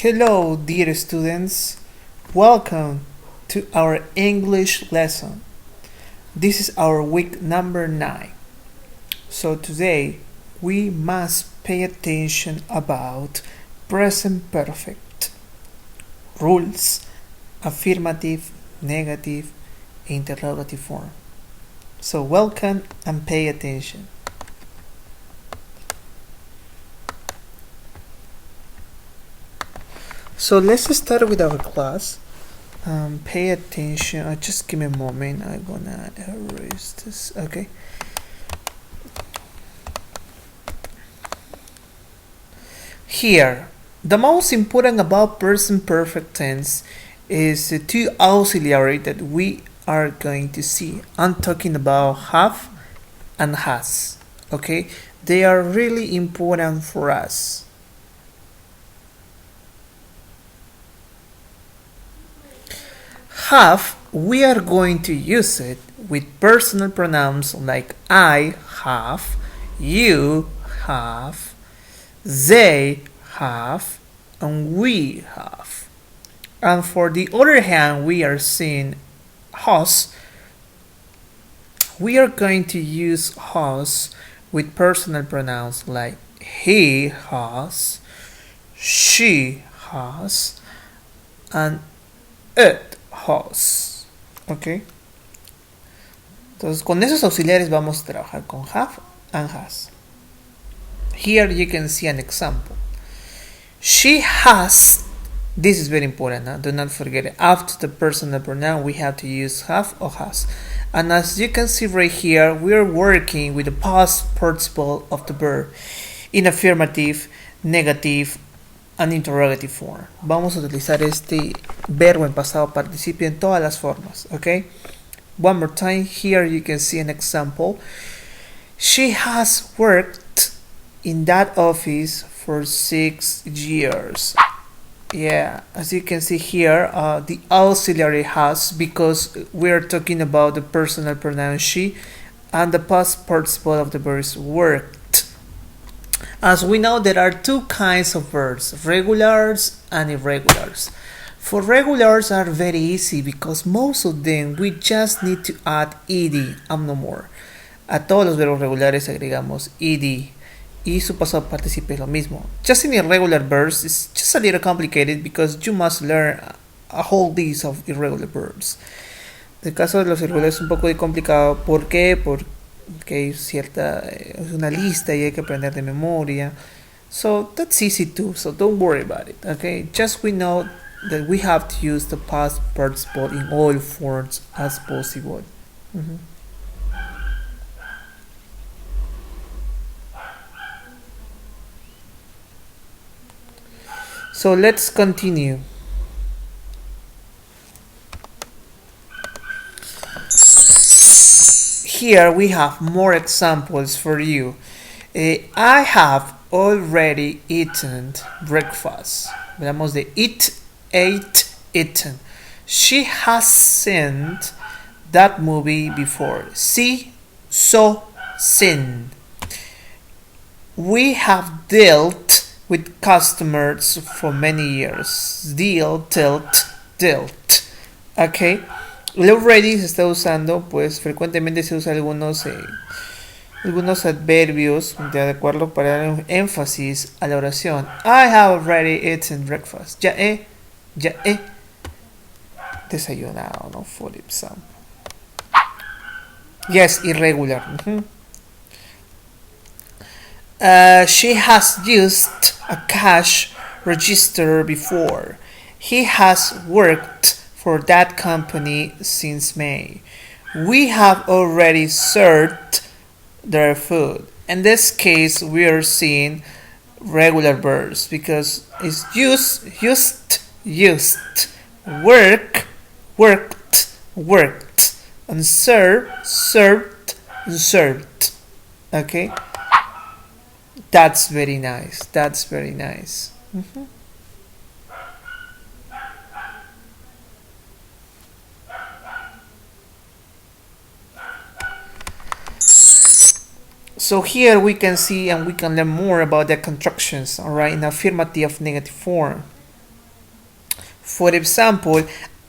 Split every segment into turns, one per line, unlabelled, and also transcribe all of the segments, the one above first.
Hello, dear students. Welcome to our English lesson. This is our week number 9. So today we must pay attention about present perfect, rules, affirmative, negative, interrogative form. So welcome and pay attention. So let's start with our class. Pay attention. Just give me a moment. I'm gonna erase this. Okay. Here, the most important about present perfect tense is the two auxiliary that we are going to see. I'm talking about have and has. Okay, they are really important for us. Have, we are going to use it with personal pronouns like I have, you have, they have, and we have. And for the other hand, we are seeing has. We are going to use has with personal pronouns like he has, she has, and it has. Ok. Entonces con esos auxiliares vamos a trabajar con have and has. Here you can see an example. She has, this is very important, huh? Do not forget it. After the personal pronoun we have to use have or has. And as you can see right here, we are working with the past participle of the verb in affirmative, negative, and interrogative form. Vamos a utilizar este verbo en pasado participio en todas las formas, okay? One more time, here you can see an example. She has worked in that office for 6 years. Yeah, as you can see here, the auxiliary has, because we're talking about the personal pronoun she, and the past participle of the verb is worked. As we know, there are two kinds of verbs, regulars and irregulars. For regulars are very easy because most of them we just need to add ed and no more. A todos los verbos regulares agregamos ed y su pasado participio es lo mismo. Just in irregular verbs, it's just a little complicated because you must learn a whole list of irregular verbs. En el caso de los irregulares es un poco complicado. ¿Por qué? Porque hay es una lista y hay que aprender de memoria. So that's easy too, so don't worry about it. Okay, just we know that we have to use the past participle in all forms as possible. So let's continue. Here we have more examples for you. I have already eaten breakfast. Veamos de ate, eaten. She has seen that movie before. See, saw, seen. We have dealt with customers for many years. Deal, dealt. Okay. El already se está usando, pues frecuentemente se usa algunos adverbios de acuerdo para dar énfasis a la oración. I have already eaten breakfast. Ya he desayunado, ¿no? For example. Yes, irregular. She has used a cash register before. He has worked for that company since May. We have already served their food. In this case, we are seeing regular verbs because it's used, worked, and served. Okay, that's very nice. So here we can see and we can learn more about the constructions, alright, in affirmative negative form. For example,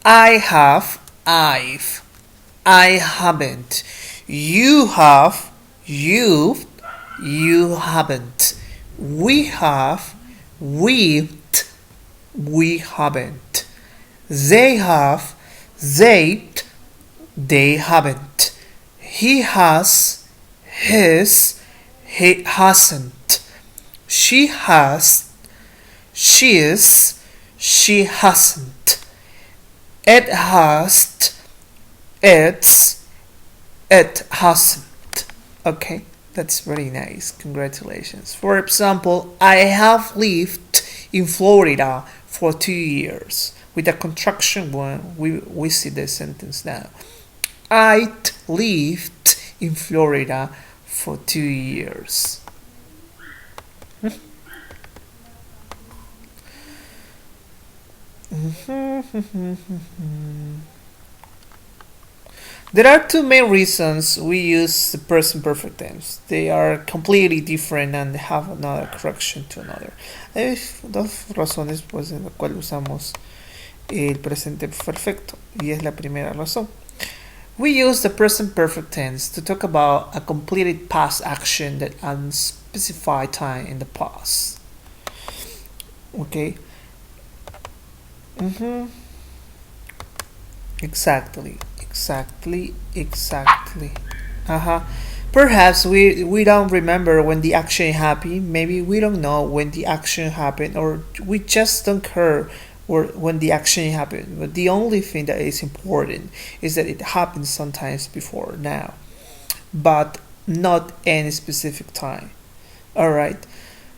I have, I've. I haven't. You have, you've, you haven't. We have, we've, we haven't. They have, they haven't. He has, his, he hasn't. She has, she is, she hasn't. It has, it's, it hasn't. Okay, that's very nice. Congratulations. For example, I have lived in Florida for 2 years. With the contraction one, we see the sentence now. I lived in Florida for 2 years. There are two main reasons we use the present perfect tense. They are completely different and have another correction to another. Hay dos razones pues, en las cuales usamos el presente perfecto y es la primera razón. We use the present perfect tense to talk about a completed past action that unspecified time in the past. Okay. Exactly. Perhaps we don't remember when the action happened. Maybe we don't know when the action happened, or we just don't care when the action happened. But the only thing that is important is that it happens sometimes before now, but not any specific time. Alright.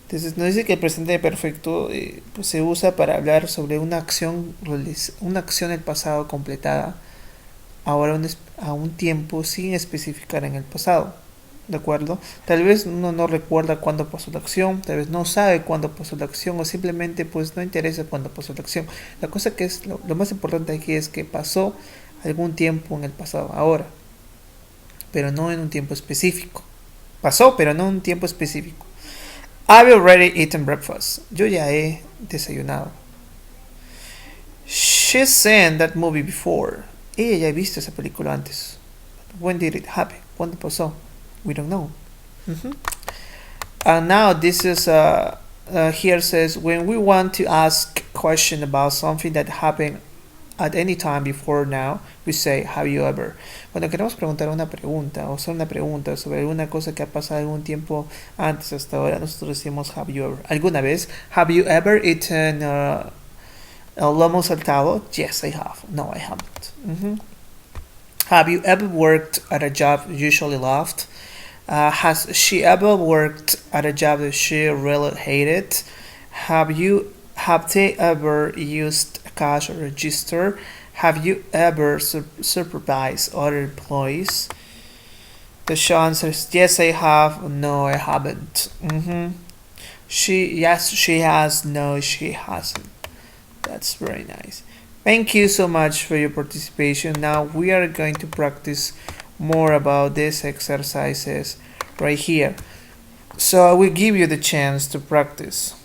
Entonces nos dice que el presente perfecto pues se usa para hablar sobre una acción del pasado completada ahora a un tiempo sin especificar en el pasado. ¿De acuerdo? Tal vez uno no recuerda cuándo pasó la acción, tal vez no sabe cuándo pasó la acción o simplemente pues no interesa cuándo pasó la acción. La cosa que es lo más importante aquí es que pasó algún tiempo en el pasado ahora, pero no en un tiempo específico. Pasó, pero no en un tiempo específico. I've already eaten breakfast. Yo ya he desayunado. She's seen that movie before. Ella ya ha visto esa película antes. When did it happen? ¿Cuándo pasó? We don't know. And now this is here says when we want to ask a question about something that happened at any time before now, we say have you ever. Cuando queremos preguntar una pregunta o hacer una pregunta sobre alguna cosa que ha pasado algún tiempo antes hasta ahora, nosotros decimos have you ever. ¿Alguna vez? Have you ever eaten lomo saltado? Yes, I have. No, I haven't. Have you ever worked at a job you usually loved? Has she ever worked at a job that she really hated? Have they ever used a cash register? Have you ever supervised other employees? The short answer is yes, I have. No, I haven't. Yes, she has. No, she hasn't. That's very nice. Thank you so much for your participation. Now we are going to practice more about these exercises right here. So I will give you the chance to practice.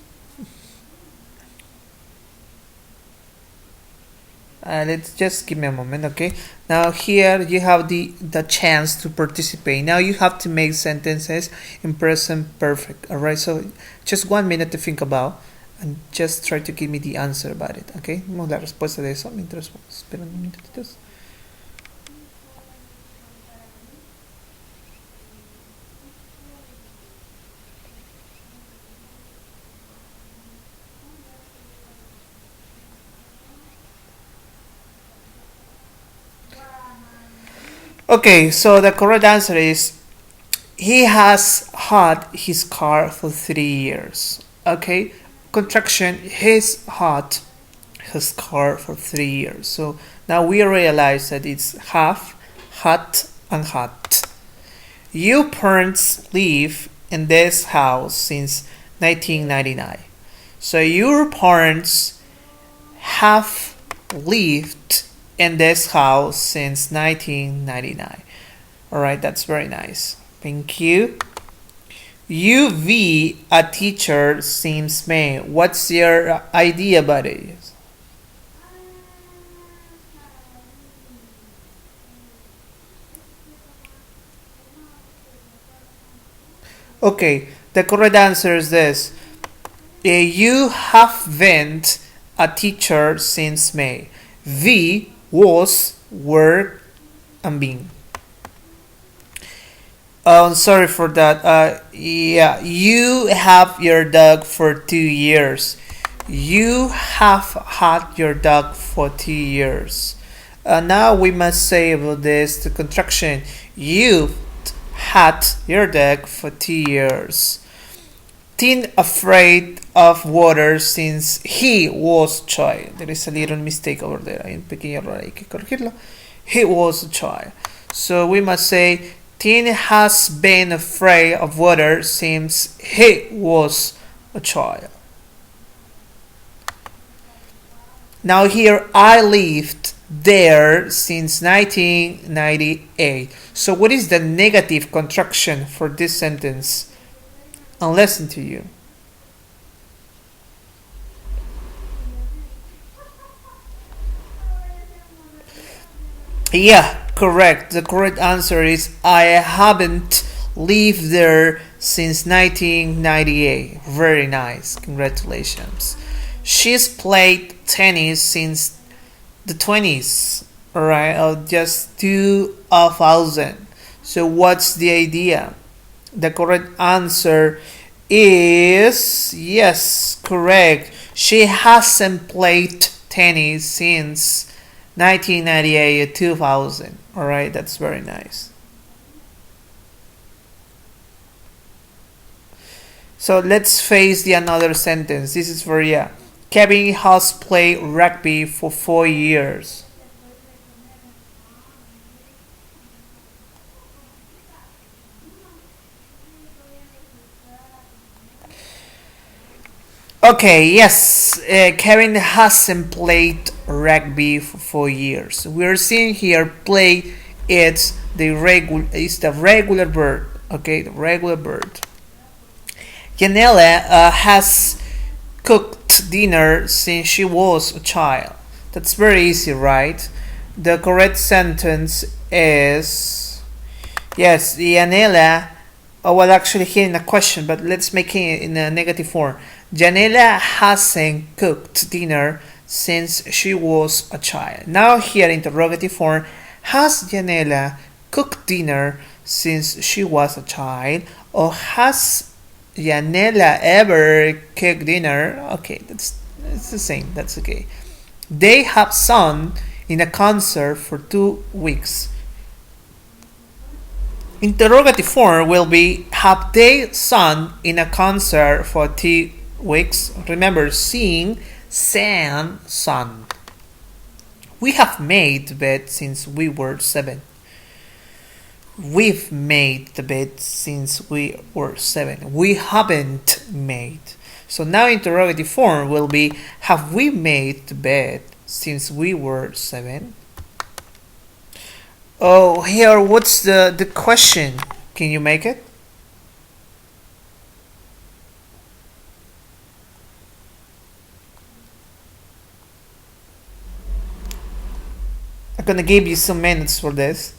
Let's just give me a moment, okay? Now here you have the chance to participate. Now you have to make sentences in present perfect. Alright, so just 1 minute to think about and just try to give me the answer about it, okay? Vamos a la respuesta de eso mientras esperan un minutitos. Okay, so the correct answer is he has had his car for 3 years. Okay, contraction, he's had his car for 3 years. So now we realize that it's have, had, and had. Your parents live in this house since 1999. So your parents have lived in this house since 1999. Alright, that's very nice. Thank you. You've been a teacher since May. What's your idea about it? Okay, the correct answer is this. You have been a teacher since May. V was, were, and been. Oh, sorry for that. Yeah, you have your dog for 2 years. You have had your dog for 2 years. Now we must say about this the contraction. You've had your dog for 2 years. Teen afraid of water since he was a child. There is a little mistake over there. Hay un pequeño error, hay que corregirlo. He was a child. So we must say Teen has been afraid of water since he was a child. Now here, I lived there since 1998. So what is the negative contraction for this sentence? And listen to you. Yeah, correct. The correct answer is I haven't lived there since 1998. Very nice. Congratulations. She's played tennis since the 20s, alright, just 2000. So what's the idea? The correct answer is yes, correct. She hasn't played tennis since 1998 or 2000. Alright, that's very nice. So let's face the another sentence. This is for yeah. Kevin has played rugby for 4 years. Okay, yes, Kevin hasn't played rugby for 4 years. We're seeing here play. It's the regular verb. Okay, the regular verb. Janela has cooked dinner since she was a child. That's very easy, right? The correct sentence is yes, Janela. Oh, well, actually, here in a question, but let's make it in a negative form. Janela hasn't cooked dinner since she was a child. Now, here, interrogative form. Has Janela cooked dinner since she was a child? Or has Janela ever cooked dinner? Okay, it's the same. That's okay. They have sung in a concert for 2 weeks. Interrogative form will be have they sung in a concert for 2 weeks? Remember, sing, sang, sung. We have made the bed since we were 7. We've made the bed since we were 7. We haven't made. So now interrogative form will be have we made the bed since we were 7? Oh, here, what's the question? Can you make it? I'm gonna give you some minutes for this.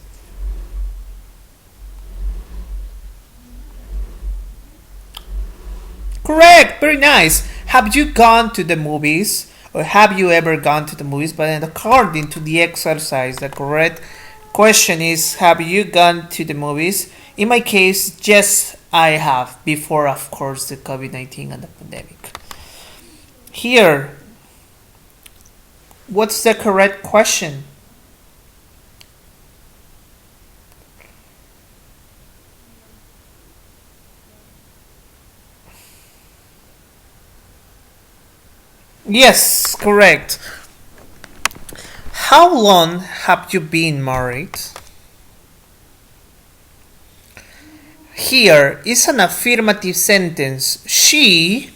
Correct, very nice. Have you gone to the movies? Or have you ever gone to the movies? But according to the exercise, the correct question is have you gone to the movies? In my case, yes, I have, before of course the COVID-19 and the pandemic. Here, what's the correct question? Yes, correct. How long have you been married? Here is an affirmative sentence. She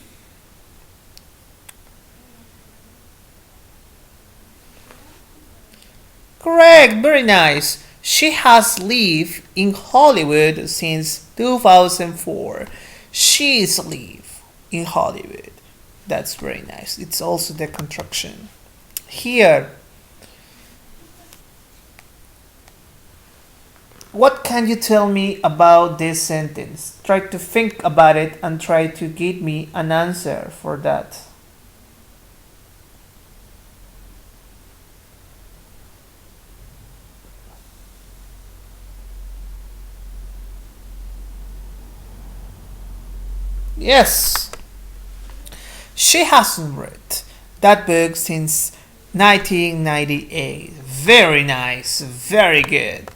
correct, very nice. She has lived in Hollywood since 2004. She's lived in Hollywood. That's very nice. It's also the contraction. Here, What can you tell me about this sentence? Try to think about it and try to give me an answer for that. Yes, she hasn't read that book since 1998. Very nice, very good.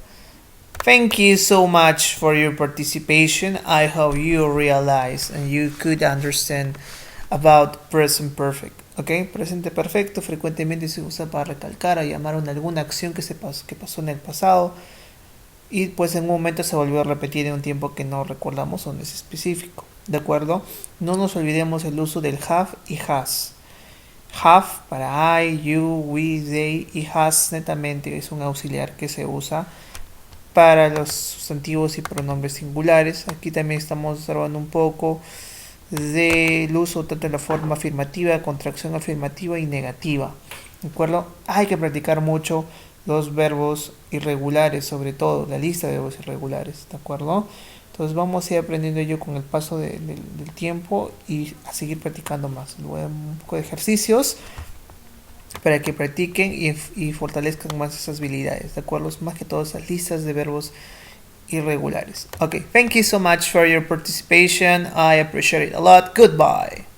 Thank you so much for your participation. I hope you realize and you could understand about present perfect. ¿Ok? Presente perfecto frecuentemente se usa para recalcar o llamar a alguna acción que pasó en el pasado y pues en un momento se volvió a repetir en un tiempo que no recordamos donde es específico. ¿De acuerdo? No nos olvidemos el uso del have y has. Have para I, you, we, they y has netamente es un auxiliar que se usa para los sustantivos y pronombres singulares. Aquí también estamos observando un poco del uso tanto de la forma afirmativa, contracción afirmativa y negativa. ¿De acuerdo? Hay que practicar mucho los verbos irregulares, sobre todo la lista de verbos irregulares. ¿De acuerdo? Entonces vamos a ir aprendiendo ello con el paso del tiempo y a seguir practicando más. Luego un poco de ejercicios para que practiquen y fortalezcan más esas habilidades, ¿de acuerdo? Más que todo esas listas de verbos irregulares. Okay, thank you so much for your participation. I appreciate it a lot. Goodbye.